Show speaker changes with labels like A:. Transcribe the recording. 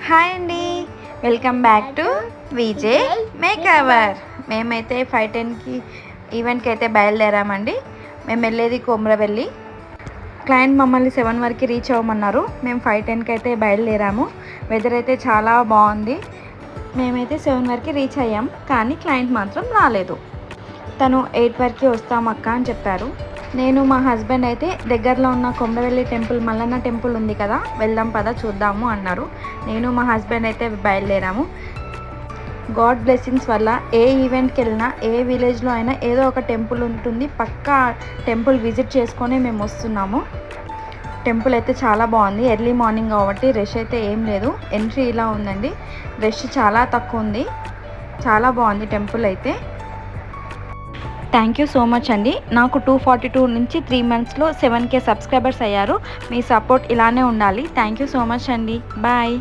A: Hi అండి, welcome back to VJ makeover. మేమైతే 5:10కి ఈవెంట్కి అయితే బయలుదేరామండి. మేము వెళ్ళేది కొమ్రవెల్లి. క్లయింట్ మమ్మల్ని 7 వరకు రీచ్ అవ్వమన్నారు. మేము 5:10కి అయితే బయలుదేరాము. వెదర్ అయితే చాలా బాగుంది. మేమైతే 7 వరకు రీచ్ అయ్యాం, కానీ క్లయింట్ మాత్రం రాలేదు. తను 8 వరకు వస్తామక్క అని చెప్పారు. నేను మా హస్బెండ్ అయితే దగ్గరలో ఉన్న కొమ్రవెల్లి టెంపుల్, మల్లన్న టెంపుల్ ఉంది కదా, వెళ్దాం పద చూద్దాము అన్నారు. నేను మా హస్బెండ్ అయితే బయలుదేరాము. గాడ్ బ్లెస్సింగ్స్ వల్ల ఏ ఈవెంట్కి వెళ్ళినా, ఏ విలేజ్లో అయినా ఏదో ఒక టెంపుల్ ఉంటుంది. పక్కా టెంపుల్ విజిట్ చేసుకొని మేము వస్తున్నాము. టెంపుల్ అయితే చాలా బాగుంది. ఎర్లీ మార్నింగ్ కాబట్టి రష్ అయితే ఏం లేదు. ఎంట్రీ ఇలా ఉందండి, రష్ చాలా తక్కువ ఉంది. చాలా బాగుంది టెంపుల్ అయితే. థ్యాంక్ యూ సో మచ్ అండి. నాకు 242 నుంచి 3 మంత్స్లో 7K సబ్స్క్రైబర్స్ అయ్యారు. మీ సపోర్ట్ ఇలానే ఉండాలి. థ్యాంక్ యూ సో మచ్ అండి. బాయ్.